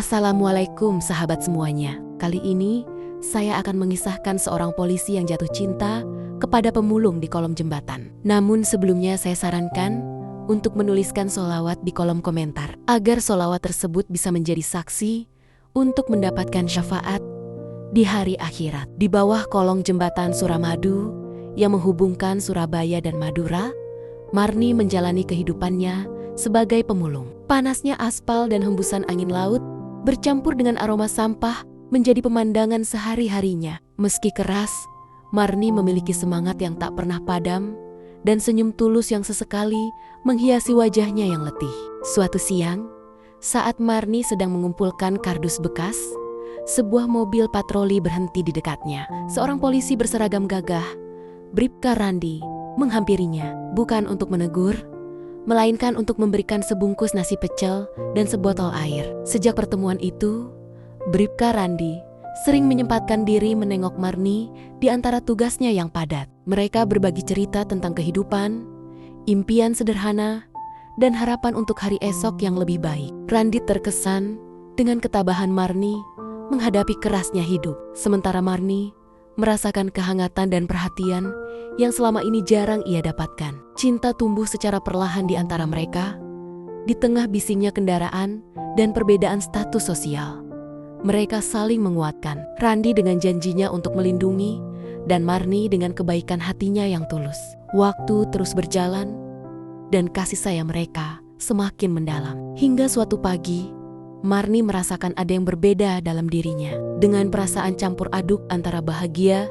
Assalamualaikum sahabat semuanya. Kali ini saya akan mengisahkan seorang polisi yang jatuh cinta kepada pemulung di kolom jembatan. Namun sebelumnya saya sarankan untuk menuliskan sholawat di kolom komentar agar sholawat tersebut bisa menjadi saksi untuk mendapatkan syafaat di hari akhirat. Di bawah kolong jembatan Suramadu yang menghubungkan Surabaya dan Madura, Marni menjalani kehidupannya sebagai pemulung. Panasnya aspal dan hembusan angin laut bercampur dengan aroma sampah menjadi pemandangan sehari-harinya. Meski keras, Marni memiliki semangat yang tak pernah padam dan senyum tulus yang sesekali menghiasi wajahnya yang letih. Suatu siang, saat Marni sedang mengumpulkan kardus bekas, sebuah mobil patroli berhenti di dekatnya. Seorang polisi berseragam gagah, Bribka Randi, menghampirinya, bukan untuk menegur, melainkan untuk memberikan sebungkus nasi pecel dan sebotol air. Sejak pertemuan itu, Bribka Randi sering menyempatkan diri menengok Marni di antara tugasnya yang padat. Mereka berbagi cerita tentang kehidupan, impian sederhana, dan harapan untuk hari esok yang lebih baik. Randi terkesan dengan ketabahan Marni menghadapi kerasnya hidup, sementara Marni merasakan kehangatan dan perhatian yang selama ini jarang ia dapatkan. Cinta tumbuh secara perlahan di antara mereka, di tengah bisingnya kendaraan dan perbedaan status sosial. Mereka saling menguatkan, Randi dengan janjinya untuk melindungi, dan Marni dengan kebaikan hatinya yang tulus. Waktu terus berjalan, dan kasih sayang mereka semakin mendalam. Hingga suatu pagi, Marni merasakan ada yang berbeda dalam dirinya. Dengan perasaan campur aduk antara bahagia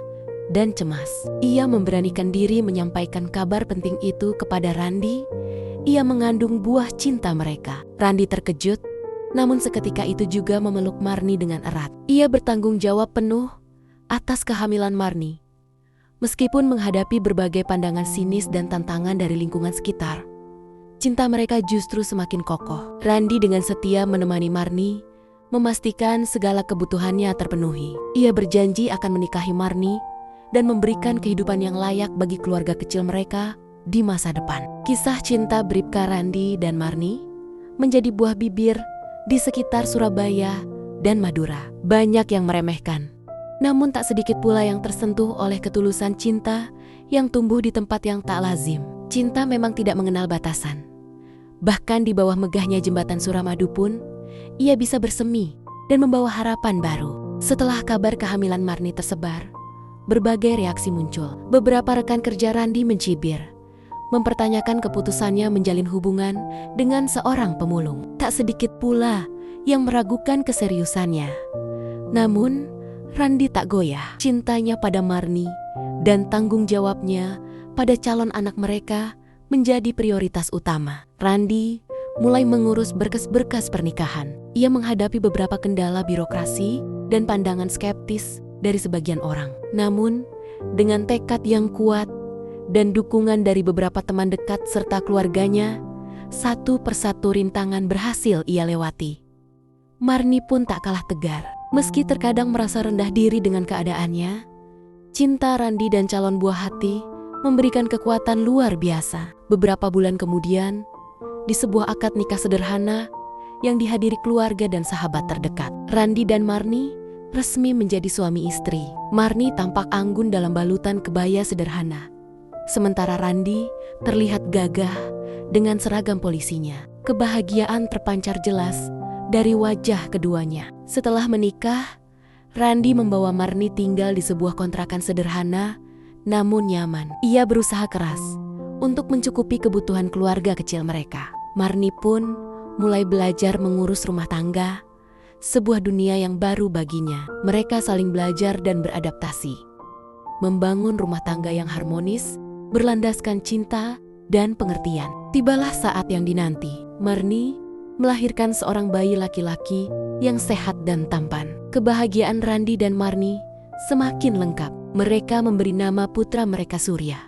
dan cemas, ia memberanikan diri menyampaikan kabar penting itu kepada Randi. Ia mengandung buah cinta mereka. Randi terkejut, namun seketika itu juga memeluk Marni dengan erat. Ia bertanggung jawab penuh atas kehamilan Marni. Meskipun menghadapi berbagai pandangan sinis dan tantangan dari lingkungan sekitar, cinta mereka justru semakin kokoh. Randi dengan setia menemani Marni, memastikan segala kebutuhannya terpenuhi. Ia berjanji akan menikahi Marni dan memberikan kehidupan yang layak bagi keluarga kecil mereka di masa depan. Kisah cinta Bribka Randi dan Marni menjadi buah bibir di sekitar Surabaya dan Madura. Banyak yang meremehkan, namun tak sedikit pula yang tersentuh oleh ketulusan cinta yang tumbuh di tempat yang tak lazim. Cinta memang tidak mengenal batasan. Bahkan di bawah megahnya jembatan Suramadu pun, ia bisa bersemi dan membawa harapan baru. Setelah kabar kehamilan Marni tersebar, berbagai reaksi muncul. Beberapa rekan kerja Randi mencibir, mempertanyakan keputusannya menjalin hubungan dengan seorang pemulung. Tak sedikit pula yang meragukan keseriusannya. Namun, Randi tak goyah. Cintanya pada Marni dan tanggung jawabnya pada calon anak mereka menjadi prioritas utama. Randi mulai mengurus berkas-berkas pernikahan. Ia menghadapi beberapa kendala birokrasi dan pandangan skeptis dari sebagian orang. Namun, dengan tekad yang kuat dan dukungan dari beberapa teman dekat serta keluarganya, satu persatu rintangan berhasil ia lewati. Marni pun tak kalah tegar. Meski terkadang merasa rendah diri dengan keadaannya, cinta Randi dan calon buah hati memberikan kekuatan luar biasa. Beberapa bulan kemudian, di sebuah akad nikah sederhana yang dihadiri keluarga dan sahabat terdekat, Randi dan Marni resmi menjadi suami istri. Marni tampak anggun dalam balutan kebaya sederhana, sementara Randi terlihat gagah dengan seragam polisinya. Kebahagiaan terpancar jelas dari wajah keduanya. Setelah menikah, Randi membawa Marni tinggal di sebuah kontrakan sederhana namun nyaman. Ia berusaha keras untuk mencukupi kebutuhan keluarga kecil mereka. Marni pun mulai belajar mengurus rumah tangga, sebuah dunia yang baru baginya. Mereka saling belajar dan beradaptasi, membangun rumah tangga yang harmonis, berlandaskan cinta dan pengertian. Tibalah saat yang dinanti. Marni melahirkan seorang bayi laki-laki yang sehat dan tampan. Kebahagiaan Randi dan Marni semakin lengkap. Mereka memberi nama putra mereka Surya,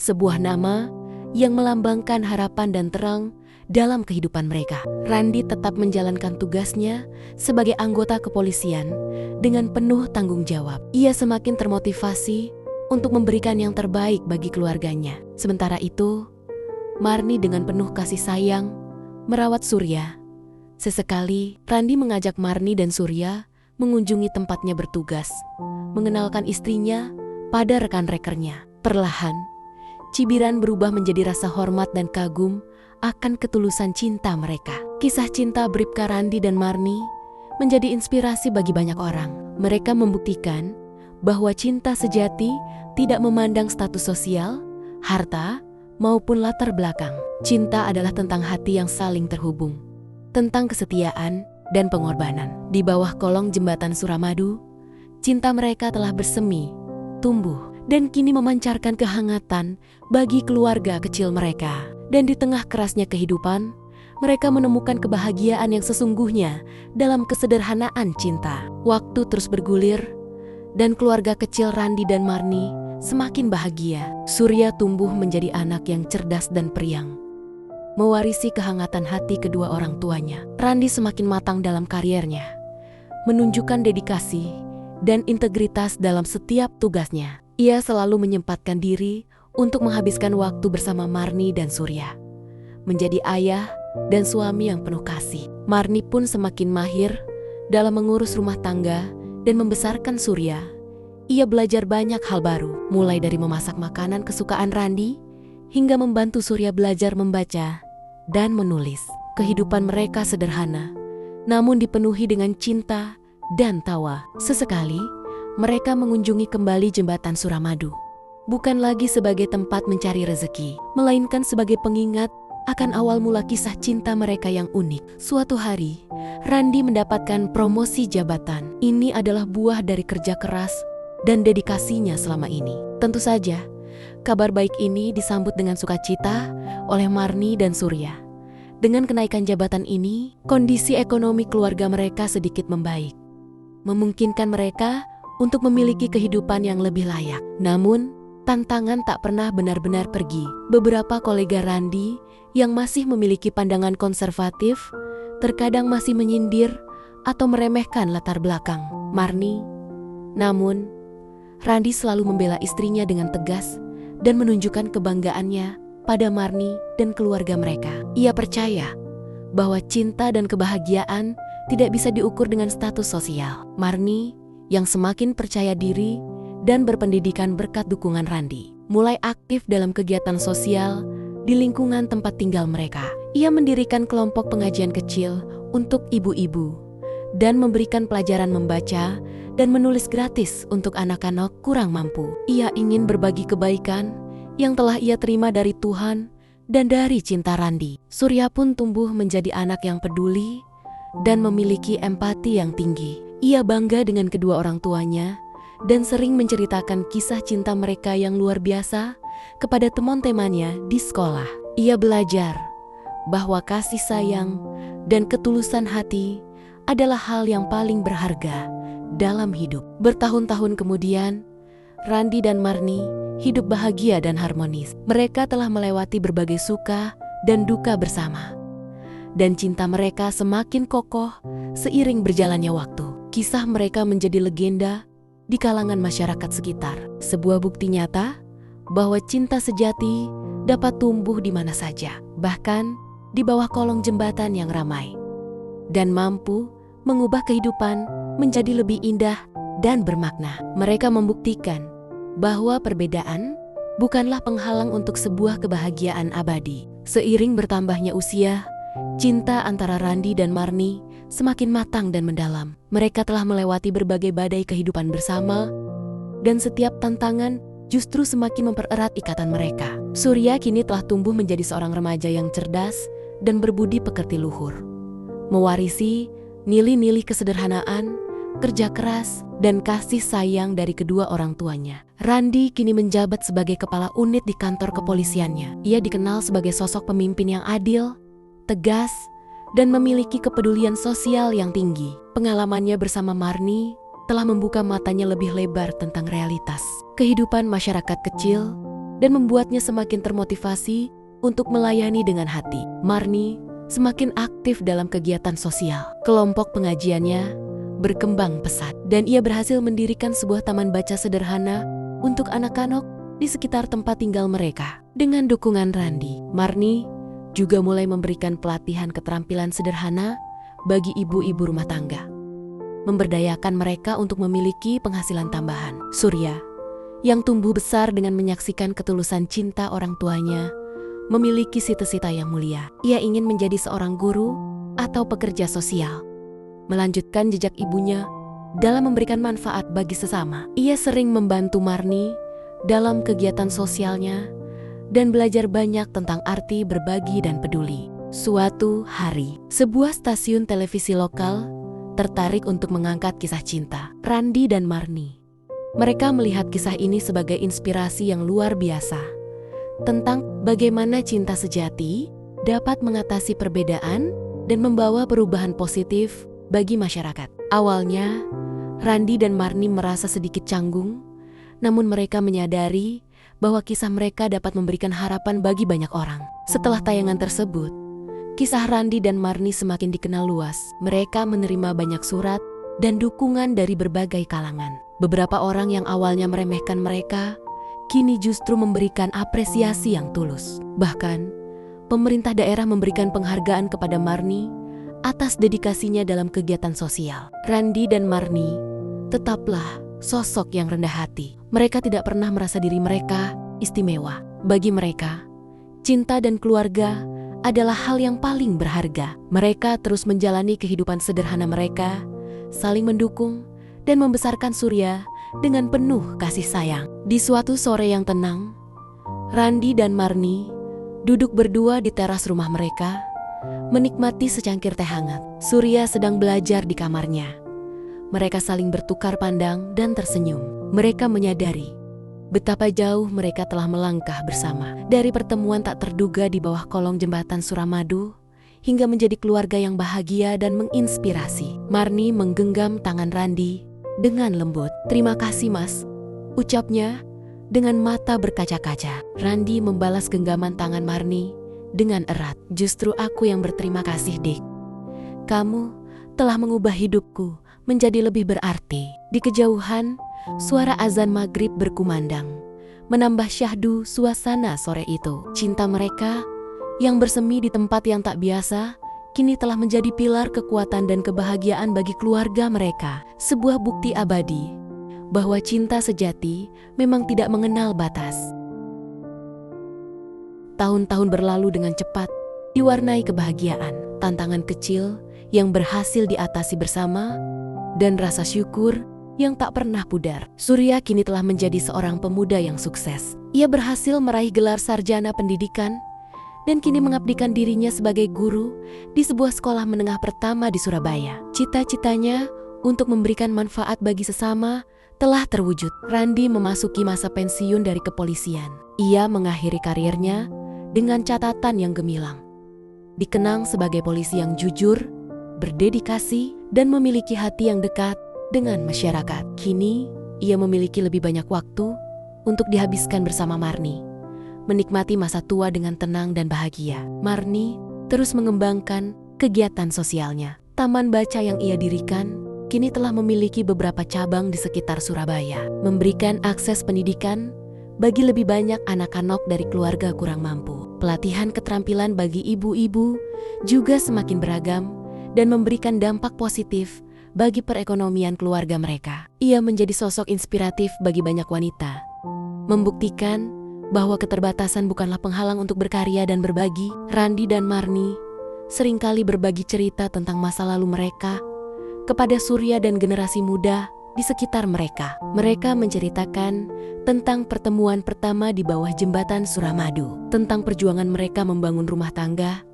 sebuah nama yang melambangkan harapan dan terang dalam kehidupan mereka. Randi tetap menjalankan tugasnya sebagai anggota kepolisian dengan penuh tanggung jawab. Ia semakin termotivasi untuk memberikan yang terbaik bagi keluarganya. Sementara itu, Marni dengan penuh kasih sayang merawat Surya Sesekali, Randi mengajak Marni dan Surya mengunjungi tempatnya bertugas, mengenalkan istrinya pada rekan-rekernya. Perlahan, cibiran berubah menjadi rasa hormat dan kagum akan ketulusan cinta mereka. Kisah cinta bribka Randi dan Marni menjadi inspirasi bagi banyak orang. Mereka membuktikan bahwa cinta sejati tidak memandang status sosial, harta, maupun latar belakang. Cinta adalah tentang hati yang saling terhubung, tentang kesetiaan dan pengorbanan. Di bawah kolong jembatan Suramadu, cinta mereka telah bersemi, tumbuh, dan kini memancarkan kehangatan bagi keluarga kecil mereka. Dan di tengah kerasnya kehidupan, mereka menemukan kebahagiaan yang sesungguhnya dalam kesederhanaan cinta. Waktu terus bergulir, dan keluarga kecil Randi dan Marni semakin bahagia. Surya tumbuh menjadi anak yang cerdas dan periang, mewarisi kehangatan hati kedua orang tuanya. Randi semakin matang dalam kariernya, menunjukkan dedikasi dan integritas dalam setiap tugasnya. Ia selalu menyempatkan diri untuk menghabiskan waktu bersama Marni dan Surya, menjadi ayah dan suami yang penuh kasih. Marni pun semakin mahir dalam mengurus rumah tangga dan membesarkan Surya. Ia belajar banyak hal baru, mulai dari memasak makanan kesukaan Randi hingga membantu Surya belajar membaca dan menulis. Kehidupan mereka sederhana, namun dipenuhi dengan cinta dan tawa. Sesekali, mereka mengunjungi kembali jembatan Suramadu, bukan lagi sebagai tempat mencari rezeki, melainkan sebagai pengingat akan awal mula kisah cinta mereka yang unik. Suatu hari, Randi mendapatkan promosi jabatan. Ini adalah buah dari kerja keras dan dedikasinya selama ini. Tentu saja, kabar baik ini disambut dengan sukacita oleh Marni dan Surya. Dengan kenaikan jabatan ini, kondisi ekonomi keluarga mereka sedikit membaik, memungkinkan mereka untuk memiliki kehidupan yang lebih layak. Namun, tantangan tak pernah benar-benar pergi. Beberapa kolega Randi yang masih memiliki pandangan konservatif terkadang masih menyindir atau meremehkan latar belakang Marni. Namun, Randi selalu membela istrinya dengan tegas dan menunjukkan kebanggaannya pada Marni dan keluarga mereka. Ia percaya bahwa cinta dan kebahagiaan tidak bisa diukur dengan status sosial. Marni yang semakin percaya diri dan berpendidikan berkat dukungan Randi, mulai aktif dalam kegiatan sosial di lingkungan tempat tinggal mereka. Ia mendirikan kelompok pengajian kecil untuk ibu-ibu dan memberikan pelajaran membaca dan menulis gratis untuk anak-anak kurang mampu. Ia ingin berbagi kebaikan yang telah ia terima dari Tuhan dan dari cinta Randi. Surya pun tumbuh menjadi anak yang peduli dan memiliki empati yang tinggi. Ia bangga dengan kedua orang tuanya dan sering menceritakan kisah cinta mereka yang luar biasa kepada teman-temannya di sekolah. Ia belajar bahwa kasih sayang dan ketulusan hati adalah hal yang paling berharga dalam hidup. Bertahun-tahun kemudian, Randi dan Marni hidup bahagia dan harmonis. Mereka telah melewati berbagai suka dan duka bersama, dan cinta mereka semakin kokoh seiring berjalannya waktu. Kisah mereka menjadi legenda di kalangan masyarakat sekitar, sebuah bukti nyata bahwa cinta sejati dapat tumbuh di mana saja, bahkan di bawah kolong jembatan yang ramai, dan mampu mengubah kehidupan menjadi lebih indah dan bermakna. Mereka membuktikan bahwa perbedaan bukanlah penghalang untuk sebuah kebahagiaan abadi. Seiring bertambahnya usia, cinta antara Randi dan Marni semakin matang dan mendalam. Mereka telah melewati berbagai badai kehidupan bersama, dan setiap tantangan justru semakin mempererat ikatan mereka. Surya kini telah tumbuh menjadi seorang remaja yang cerdas dan berbudi pekerti luhur, mewarisi nilai-nilai kesederhanaan, kerja keras, dan kasih sayang dari kedua orang tuanya. Randi kini menjabat sebagai kepala unit di kantor kepolisiannya. Ia dikenal sebagai sosok pemimpin yang adil, tegas, dan memiliki kepedulian sosial yang tinggi. Pengalamannya bersama Marni telah membuka matanya lebih lebar tentang realitas kehidupan masyarakat kecil dan membuatnya semakin termotivasi untuk melayani dengan hati. Marni semakin aktif dalam kegiatan sosial. Kelompok pengajiannya berkembang pesat dan ia berhasil mendirikan sebuah taman baca sederhana untuk anak-anak di sekitar tempat tinggal mereka. Dengan dukungan Randi, Marni juga mulai memberikan pelatihan keterampilan sederhana bagi ibu-ibu rumah tangga, memberdayakan mereka untuk memiliki penghasilan tambahan. Surya, yang tumbuh besar dengan menyaksikan ketulusan cinta orang tuanya, memiliki cita-cita yang mulia. Ia ingin menjadi seorang guru atau pekerja sosial, melanjutkan jejak ibunya dalam memberikan manfaat bagi sesama. Ia sering membantu Marni dalam kegiatan sosialnya dan belajar banyak tentang arti berbagi dan peduli. Suatu hari, sebuah stasiun televisi lokal tertarik untuk mengangkat kisah cinta Randi dan Marni. Mereka melihat kisah ini sebagai inspirasi yang luar biasa tentang bagaimana cinta sejati dapat mengatasi perbedaan dan membawa perubahan positif bagi masyarakat. Awalnya, Randi dan Marni merasa sedikit canggung, namun mereka menyadari bahwa kisah mereka dapat memberikan harapan bagi banyak orang. Setelah tayangan tersebut, kisah Randi dan Marni semakin dikenal luas. Mereka menerima banyak surat dan dukungan dari berbagai kalangan. Beberapa orang yang awalnya meremehkan mereka, kini justru memberikan apresiasi yang tulus. Bahkan, pemerintah daerah memberikan penghargaan kepada Marni atas dedikasinya dalam kegiatan sosial. Randi dan Marni tetaplah sosok yang rendah hati. Mereka tidak pernah merasa diri mereka istimewa. Bagi mereka, cinta dan keluarga adalah hal yang paling berharga. Mereka terus menjalani kehidupan sederhana mereka, saling mendukung dan membesarkan Surya dengan penuh kasih sayang. Di suatu sore yang tenang, Randi dan Marni duduk berdua di teras rumah mereka, menikmati secangkir teh hangat. Surya sedang belajar di kamarnya. Mereka saling bertukar pandang dan tersenyum. Mereka menyadari betapa jauh mereka telah melangkah bersama. Dari pertemuan tak terduga di bawah kolong jembatan Suramadu, hingga menjadi keluarga yang bahagia dan menginspirasi. Marni menggenggam tangan Randi dengan lembut. "Terima kasih, Mas," ucapnya dengan mata berkaca-kaca. Randi membalas genggaman tangan Marni dengan erat. "Justru aku yang berterima kasih, Dik. Kamu telah mengubah hidupku menjadi lebih berarti." Di kejauhan, suara azan maghrib berkumandang, menambah syahdu suasana sore itu. Cinta mereka yang bersemi di tempat yang tak biasa, kini telah menjadi pilar kekuatan dan kebahagiaan bagi keluarga mereka. Sebuah bukti abadi bahwa cinta sejati memang tidak mengenal batas. Tahun-tahun berlalu dengan cepat, diwarnai kebahagiaan, tantangan kecil yang berhasil diatasi bersama, dan rasa syukur yang tak pernah pudar. Surya kini telah menjadi seorang pemuda yang sukses. Ia berhasil meraih gelar sarjana pendidikan dan kini mengabdikan dirinya sebagai guru di sebuah sekolah menengah pertama di Surabaya. Cita-citanya untuk memberikan manfaat bagi sesama telah terwujud. Randi memasuki masa pensiun dari kepolisian. Ia mengakhiri karirnya dengan catatan yang gemilang. Dikenang sebagai polisi yang jujur, berdedikasi, dan memiliki hati yang dekat dengan masyarakat. Kini, ia memiliki lebih banyak waktu untuk dihabiskan bersama Marni, menikmati masa tua dengan tenang dan bahagia. Marni terus mengembangkan kegiatan sosialnya. Taman baca yang ia dirikan kini telah memiliki beberapa cabang di sekitar Surabaya, memberikan akses pendidikan bagi lebih banyak anak-anak dari keluarga kurang mampu. Pelatihan keterampilan bagi ibu-ibu juga semakin beragam dan memberikan dampak positif bagi perekonomian keluarga mereka. Ia menjadi sosok inspiratif bagi banyak wanita, membuktikan bahwa keterbatasan bukanlah penghalang untuk berkarya dan berbagi. Randi dan Marni seringkali berbagi cerita tentang masa lalu mereka kepada Surya dan generasi muda di sekitar mereka. Mereka menceritakan tentang pertemuan pertama di bawah jembatan Suramadu, tentang perjuangan mereka membangun rumah tangga,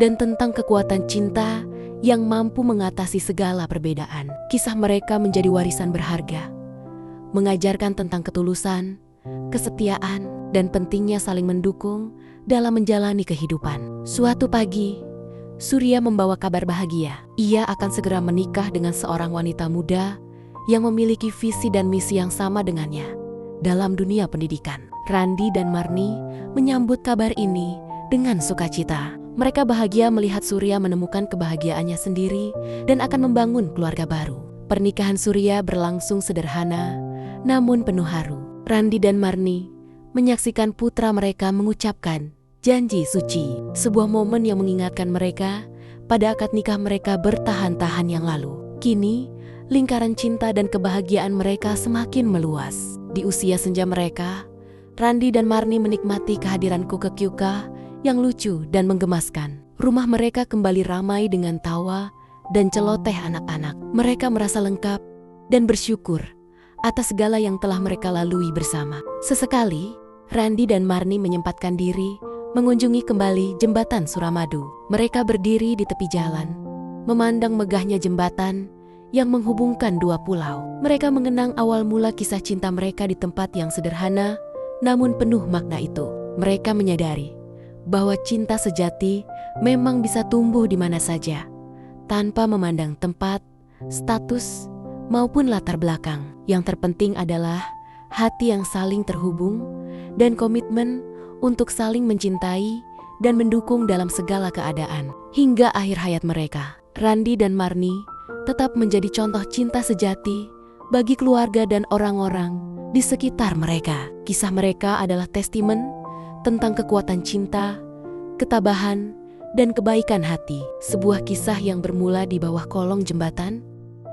dan tentang kekuatan cinta yang mampu mengatasi segala perbedaan. Kisah mereka menjadi warisan berharga, mengajarkan tentang ketulusan, kesetiaan, dan pentingnya saling mendukung dalam menjalani kehidupan. Suatu pagi, Surya membawa kabar bahagia. Ia akan segera menikah dengan seorang wanita muda yang memiliki visi dan misi yang sama dengannya dalam dunia pendidikan. Randi dan Marni menyambut kabar ini dengan sukacita. Mereka bahagia melihat Surya menemukan kebahagiaannya sendiri dan akan membangun keluarga baru. Pernikahan Surya berlangsung sederhana, namun penuh haru. Randi dan Marni menyaksikan putra mereka mengucapkan janji suci, sebuah momen yang mengingatkan mereka pada akad nikah mereka bertahan-tahan yang lalu. Kini, lingkaran cinta dan kebahagiaan mereka semakin meluas. Di usia senja mereka, Randi dan Marni menikmati kehadiranku ke Kyuka yang lucu dan menggemaskan. Rumah mereka kembali ramai dengan tawa dan celoteh anak-anak. Mereka merasa lengkap dan bersyukur atas segala yang telah mereka lalui bersama. Sesekali, Randi dan Marni menyempatkan diri mengunjungi kembali jembatan Suramadu. Mereka berdiri di tepi jalan, memandang megahnya jembatan yang menghubungkan dua pulau. Mereka mengenang awal mula kisah cinta mereka di tempat yang sederhana, namun penuh makna itu. Mereka menyadari bahwa cinta sejati memang bisa tumbuh di mana saja, tanpa memandang tempat, status, maupun latar belakang. Yang terpenting adalah hati yang saling terhubung dan komitmen untuk saling mencintai dan mendukung dalam segala keadaan. Hingga akhir hayat mereka, Randi dan Marni tetap menjadi contoh cinta sejati bagi keluarga dan orang-orang di sekitar mereka. Kisah mereka adalah testament tentang kekuatan cinta, ketabahan, dan kebaikan hati. Sebuah kisah yang bermula di bawah kolong jembatan,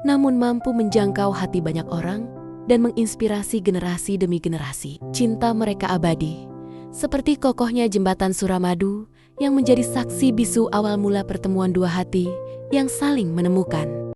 namun mampu menjangkau hati banyak orang dan menginspirasi generasi demi generasi. Cinta mereka abadi, seperti kokohnya jembatan Suramadu yang menjadi saksi bisu awal mula pertemuan dua hati yang saling menemukan.